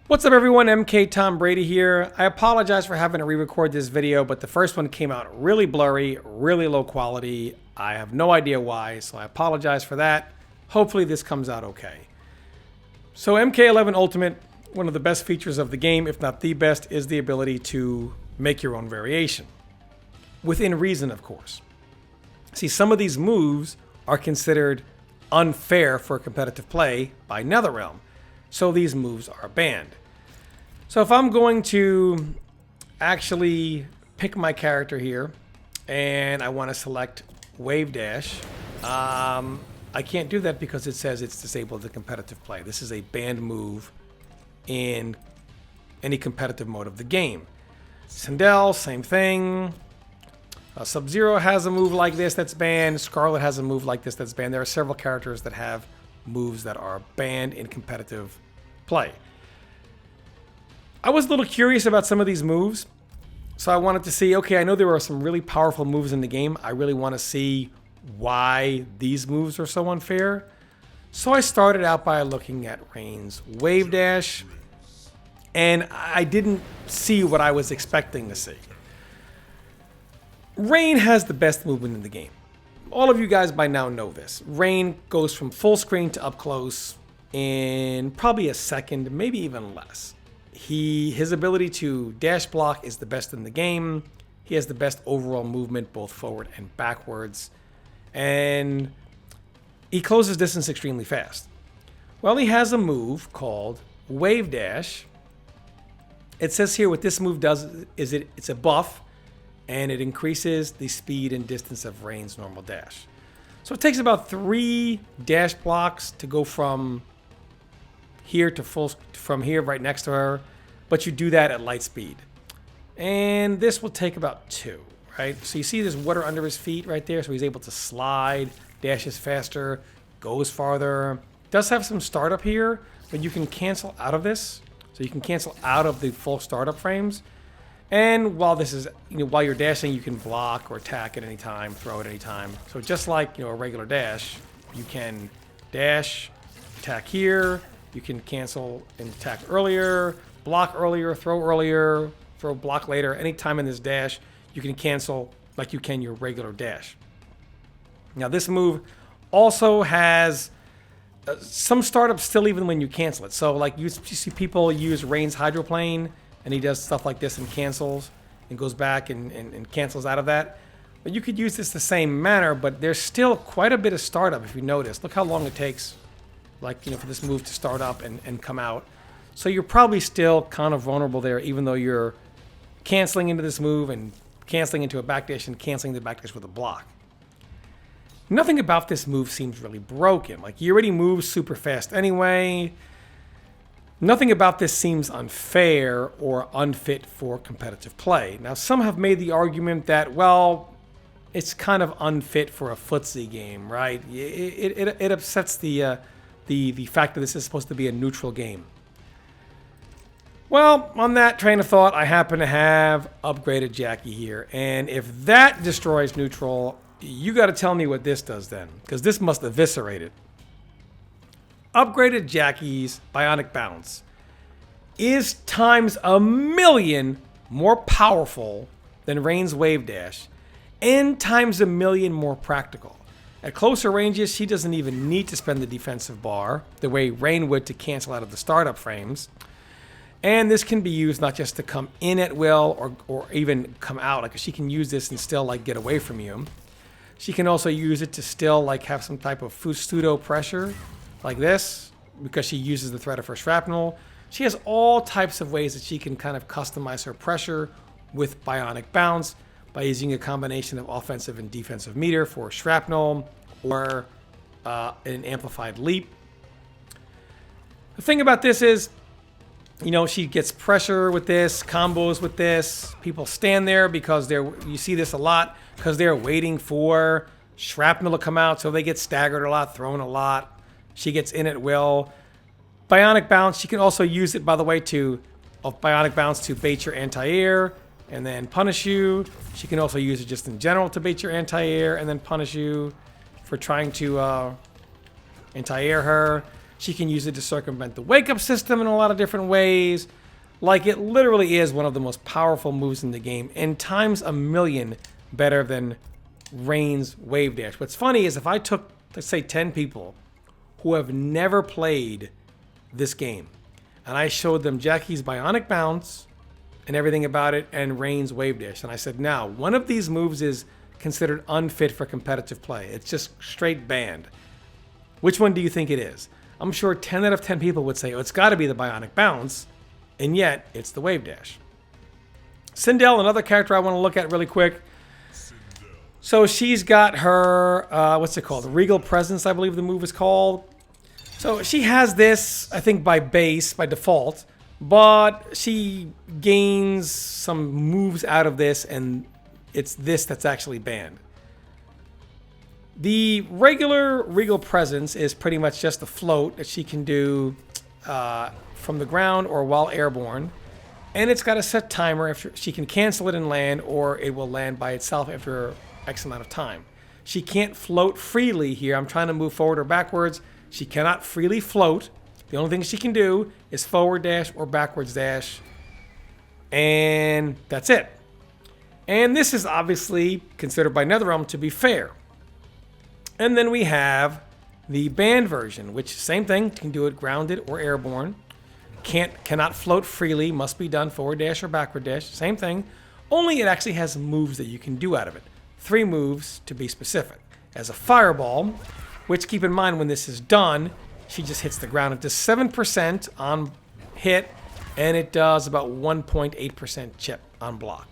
What's up everyone, MK Tom Brady here. I apologize for having to re-record this video, but the first one came out really blurry, really low quality. I have no idea why, so I apologize for that. Hopefully this comes out okay. So MK11 Ultimate, one of the best features of the game, if not the best, is the ability to make your own variation. Within reason, of course. See, some of these moves are considered unfair for competitive play by NetherRealm, so these moves are banned. So if I'm going to actually pick my character here and I want to select Wave Dash, I can't do that because it says it's disabled to competitive play. This is a banned move in any competitive mode of the game. Sindel, same thing. Sub-Zero has a move like this that's banned. Scarlet has a move like this that's banned. There are several characters that have moves that are banned in competitive play. I was a little curious about some of these moves, so I wanted to see, okay, I know there are some really powerful moves in the game. I really want to see why these moves are so unfair. So I started out by looking at Rain's Wave Dash, and I didn't see what I was expecting to see. Rain has the best movement in the game. All of you guys by now know this. Rain goes from full screen to up close in probably a second, maybe even less. His ability to dash block is the best in the game. He has the best overall movement, both forward and backwards. And he closes distance extremely fast. Well, he has a move called Wave Dash. It says here what this move does is it's a buff, and it increases the speed and distance of Rain's normal dash. So it takes about 3 dash blocks to go from here to from here right next to her, but you do that at light speed. And this will take about 2, right? So you see there's water under his feet right there, so he's able to slide, dashes faster, goes farther. Does have some startup here, but you can cancel out of this. So you can cancel out of the full startup frames. And while this is, while you're dashing, you can block or attack at any time, throw at any time. So just like, a regular dash, you can dash, attack here, you can cancel and attack earlier, block earlier, throw block later. Anytime in this dash, you can cancel like you can your regular dash. Now this move also has some startups still even when you cancel it. So like you see people use Rain's Hydroplane, and he does stuff like this and cancels and goes back and cancels out of that. But you could use this the same manner, but there's still quite a bit of startup if you notice. Look how long it takes, like, for this move to start up and come out. So you're probably still kind of vulnerable there, even though you're canceling into this move and canceling into a backdash and canceling the backdash with a block. Nothing about this move seems really broken. Like, you already move super fast anyway. Nothing about this seems unfair or unfit for competitive play. Now, some have made the argument that, well, it's kind of unfit for a footsie game, right? It upsets the fact that this is supposed to be a neutral game. Well, on that train of thought, I happen to have upgraded Jackie here. And if that destroys neutral, you got to tell me what this does then, because this must eviscerate it. Upgraded Jackie's Bionic Bounce is times 1,000,000 more powerful than Rain's Wave Dash and times 1,000,000 more practical. At closer ranges, she doesn't even need to spend the defensive bar the way Rain would to cancel out of the startup frames. And this can be used not just to come in at will or even come out. Like, she can use this and still get away from you. She can also use it to still have some type of pseudo pressure, like this, because she uses the threat of her shrapnel. She has all types of ways that she can kind of customize her pressure with Bionic Bounce by using a combination of offensive and defensive meter for shrapnel or an amplified leap. The thing about this is, she gets pressure with this, combos with this. People stand there because you see this a lot, because they're waiting for shrapnel to come out, so they get staggered a lot, thrown a lot. She gets in at will. Bionic Bounce, she can also use it, by the way, Bionic Bounce to bait your anti-air and then punish you. She can also use it just in general to bait your anti-air and then punish you for trying to anti-air her. She can use it to circumvent the wake-up system in a lot of different ways. Like, it literally is one of the most powerful moves in the game, and times a million better than Rain's Wave Dash. What's funny is if I took, let's say, 10 people who have never played this game, and I showed them Jackie's Bionic Bounce and everything about it, and Rain's Wave Dash, and I said, now, one of these moves is considered unfit for competitive play. It's just straight banned. Which one do you think it is? I'm sure 10 out of 10 people would say, oh, it's got to be the Bionic Bounce, and yet it's the Wave Dash. Sindel, another character I want to look at really quick. So she's got her, what's it called? Regal Presence, I believe the move is called. So she has this, I think, by default, but she gains some moves out of this, and it's this that's actually banned. The regular Regal Presence is pretty much just a float that she can do from the ground or while airborne. And it's got a set timer. If she can cancel it and land, or it will land by itself after X amount of time. She can't float freely here. I'm trying to move forward or backwards. She cannot freely float. The only thing she can do is forward dash or backwards dash. And that's it. And this is obviously considered by NetherRealm to be fair. And then we have the banned version, which same thing, can do it grounded or airborne. Cannot float freely, must be done forward dash or backward dash. Same thing, only it actually has moves that you can do out of it. 3 moves to be specific. As a fireball, which keep in mind when this is done, she just hits the ground. It does 7% on hit, and it does about 1.8% chip on block.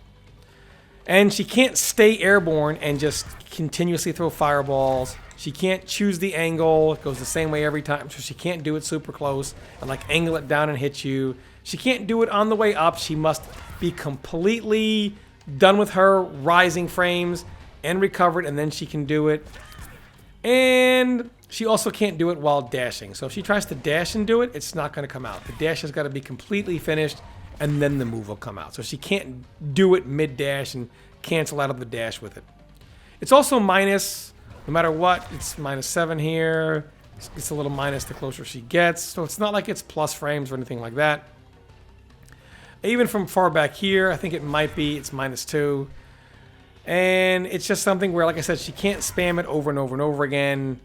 And she can't stay airborne and just continuously throw fireballs. She can't choose the angle. It goes the same way every time. So she can't do it super close and like angle it down and hit you. She can't do it on the way up. She must be completely done with her rising frames and recovered, and then she can do it. And she also can't do it while dashing. So if she tries to dash and do it, it's not going to come out. The dash has got to be completely finished, and then the move will come out. So she can't do it mid-dash and cancel out of the dash with it. It's also minus, no matter what. It's -7 here. It's a little minus the closer she gets. So it's not like it's plus frames or anything like that. Even from far back here, I think it might be, it's -2. And it's just something where, like I said, she can't spam it over and over and over again.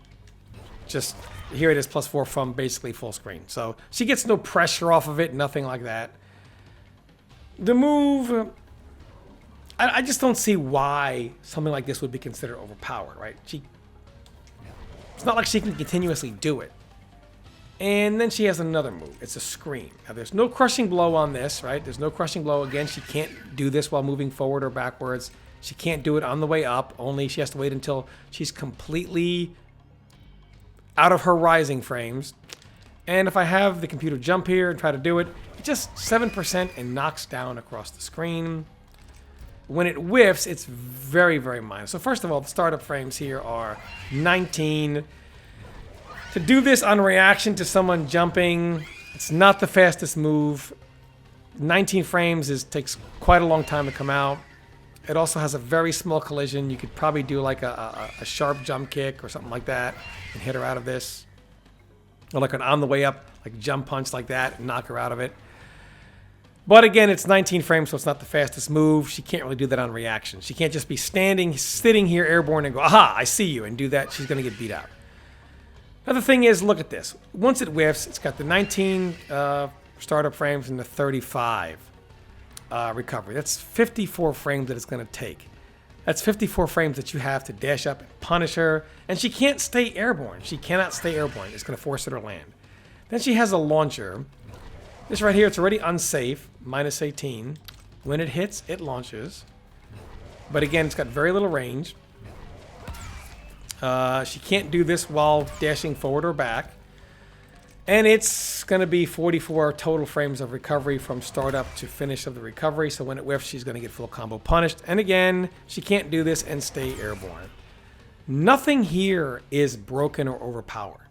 Just, here it is, +4 from basically full screen. So she gets no pressure off of it, nothing like that. The move, I just don't see why something like this would be considered overpowered, right? It's not like she can continuously do it. And then she has another move. It's a scream. Now, there's no crushing blow on this, right? There's no crushing blow. Again, she can't do this while moving forward or backwards. She can't do it on the way up. Only she has to wait until she's completely out of her rising frames. And if I have the computer jump here and try to do it, it's just 7% and knocks down across the screen. When it whiffs, it's very, very minor. So first of all, the startup frames here are 19. To do this on reaction to someone jumping, it's not the fastest move. 19 frames takes quite a long time to come out. It also has a very small collision. You could probably do like a sharp jump kick or something like that and hit her out of this. Or like an on the way up, like jump punch like that and knock her out of it. But again, it's 19 frames, so it's not the fastest move. She can't really do that on reaction. She can't just be sitting here airborne and go, aha, I see you, and do that. She's going to get beat out. Another thing is, look at this. Once it whiffs, it's got the 19 startup frames and the 35 recovery. That's 54 frames that it's going to take. That's 54 frames that you have to dash up and punish her. And she can't stay airborne. She cannot stay airborne. It's going to force her to land. Then she has a launcher. This right here, it's already unsafe, -18. When it hits, it launches. But again, it's got very little range. She can't do this while dashing forward or back. And it's going to be 44 total frames of recovery from startup to finish of the recovery. So when it whiffs, she's going to get full combo punished. And again, she can't do this and stay airborne. Nothing here is broken or overpowered.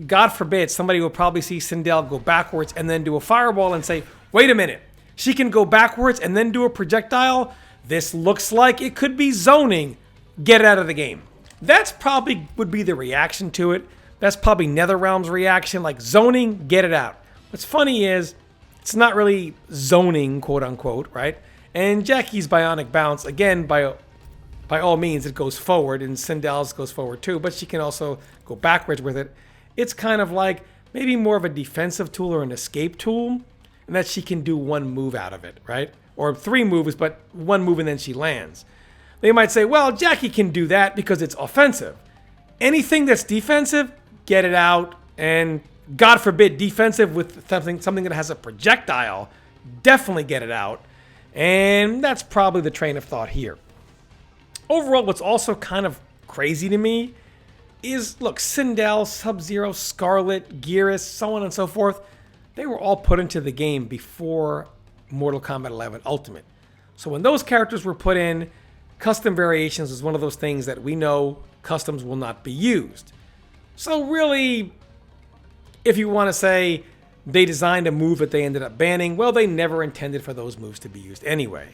God forbid, somebody will probably see Sindel go backwards and then do a fireball and say, wait a minute, she can go backwards and then do a projectile? This looks like it could be zoning. Get it out of the game. That's probably would be the reaction to it. That's probably NetherRealm's reaction, like zoning, get it out. What's funny is it's not really zoning, quote unquote, right? And Jackie's bionic bounce, again, by all means, it goes forward, and Sindel's goes forward too, but she can also go backwards with it. It's kind of like maybe more of a defensive tool or an escape tool, and that she can do one move out of it, right? Or 3 moves, but 1 move and then she lands. They might say, well, Jackie can do that because it's offensive. Anything that's defensive, get it out. And God forbid, defensive with something that has a projectile, definitely get it out. And that's probably the train of thought here. Overall, what's also kind of crazy to me is, look, Sindel, Sub-Zero, Scarlet, Gearus, so on and so forth, they were all put into the game before Mortal Kombat 11 Ultimate. So when those characters were put in, custom variations is one of those things that we know customs will not be used. So really, if you want to say they designed a move that they ended up banning, well, they never intended for those moves to be used anyway.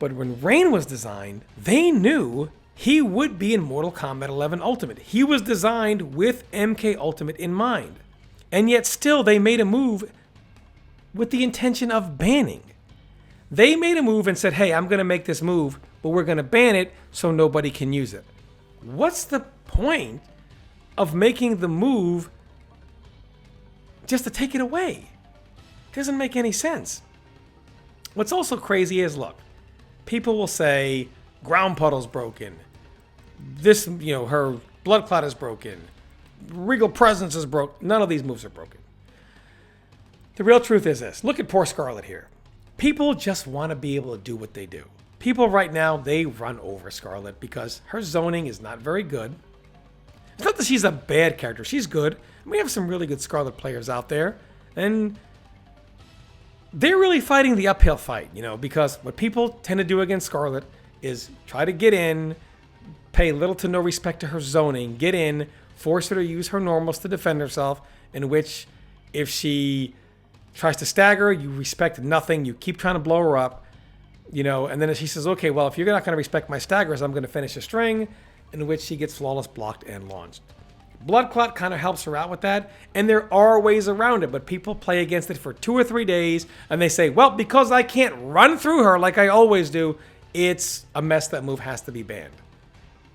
But when Rain was designed, they knew he would be in Mortal Kombat 11 Ultimate. He was designed with MK Ultimate in mind. And yet still they made a move with the intention of banning. They made a move and said, hey, I'm going to make this move, but we're going to ban it so nobody can use it. What's the point of making the move just to take it away? It doesn't make any sense. What's also crazy is, look, people will say ground puddle's broken. This, her blood clot is broken. Regal presence is broken. None of these moves are broken. The real truth is this. Look at poor Scarlet here. People just want to be able to do what they do. People right now, they run over Scarlet because her zoning is not very good. It's not that she's a bad character. She's good. We have some really good Scarlet players out there. And they're really fighting the uphill fight, because what people tend to do against Scarlet is try to get in, pay little to no respect to her zoning, get in, force her to use her normals to defend herself, in which if she tries to stagger, you respect nothing, you keep trying to blow her up, and then she says, okay, well, if you're not going to respect my staggers, I'm going to finish a string, in which she gets flawless blocked and launched. Blood Clot kind of helps her out with that, and there are ways around it, but people play against it for 2 or 3 days, and they say, well, because I can't run through her like I always do, it's a mess. That move has to be banned.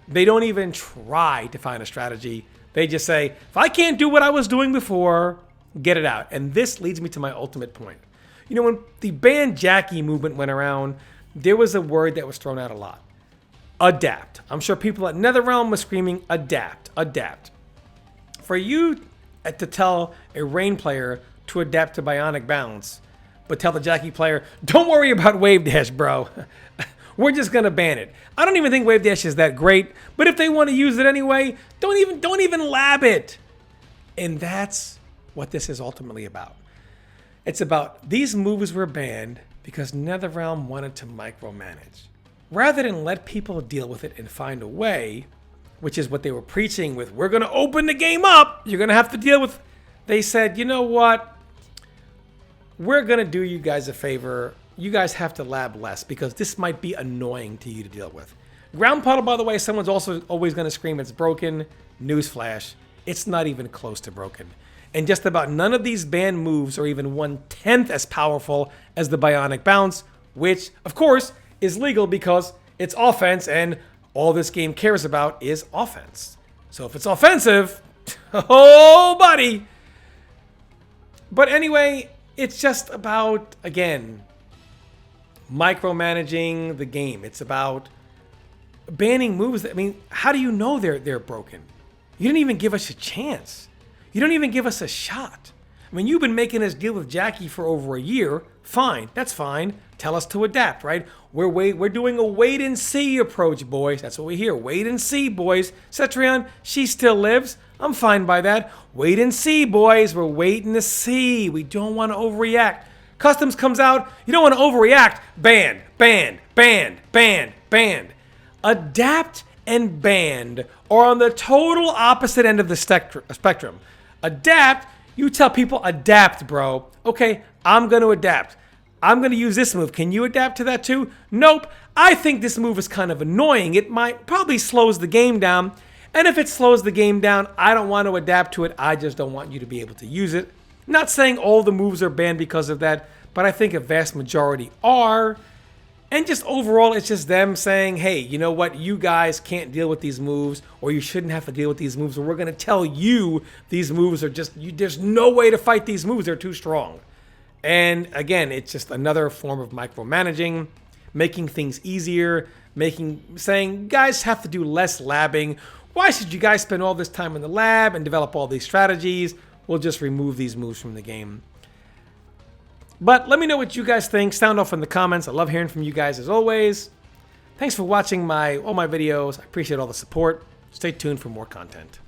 They don't even try to find a strategy. They just say, if I can't do what I was doing before, get it out. And this leads me to my ultimate point. When the ban Jackie movement went around, there was a word that was thrown out a lot. Adapt. I'm sure people at NetherRealm were screaming, adapt, adapt. For you to tell a Rain player to adapt to Bionic Bounce, but tell the Jackie player, don't worry about Wave Dash, bro. We're just going to ban it. I don't even think Wave Dash is that great, but if they want to use it anyway, don't even lab it. And that's what this is ultimately about. It's about these moves were banned because NetherRealm wanted to micromanage. Rather than let people deal with it and find a way, which is what they were preaching with, we're going to open the game up, you're going to have to deal with, they said, you know what? We're going to do you guys a favor. You guys have to lab less because this might be annoying to you to deal with. Ground Puddle, by the way, someone's also always going to scream it's broken. Newsflash, it's not even close to broken. And just about none of these banned moves are even 1/10 as powerful as the Bionic Bounce, which, of course, is legal because it's offense and all this game cares about is offense. So if it's offensive, oh, buddy. But anyway, it's just about, again, micromanaging the game. It's about banning moves. How do you know they're broken? You didn't even give us a chance. You don't even give us a shot. You've been making us deal with Jackie for over a year. Fine, that's fine. Tell us to adapt, right? We're doing a wait and see approach, boys. That's what we hear. Wait and see, boys. Cetrion, she still lives. I'm fine by that. Wait and see, boys. We're waiting to see. We don't want to overreact. Customs comes out. You don't want to overreact. Banned, banned, banned, banned, banned. Adapt and banned are on the total opposite end of the spectrum. Adapt, you tell people, adapt, bro. Okay, I'm going to adapt. I'm going to use this move. Can you adapt to that too? Nope. I think this move is kind of annoying. It probably slows the game down. And if it slows the game down, I don't want to adapt to it. I just don't want you to be able to use it. Not saying all the moves are banned because of that, but I think a vast majority are. And just overall, it's just them saying, hey, you know what? You guys can't deal with these moves, or you shouldn't have to deal with these moves, or we're going to tell you these moves are just, there's no way to fight these moves. They're too strong. And again, it's just another form of micromanaging, making things easier, saying guys have to do less labbing. Why should you guys spend all this time in the lab and develop all these strategies? We'll just remove these moves from the game. But let me know what you guys think. Sound off in the comments. I love hearing from you guys as always. Thanks for watching all my videos. I appreciate all the support. Stay tuned for more content.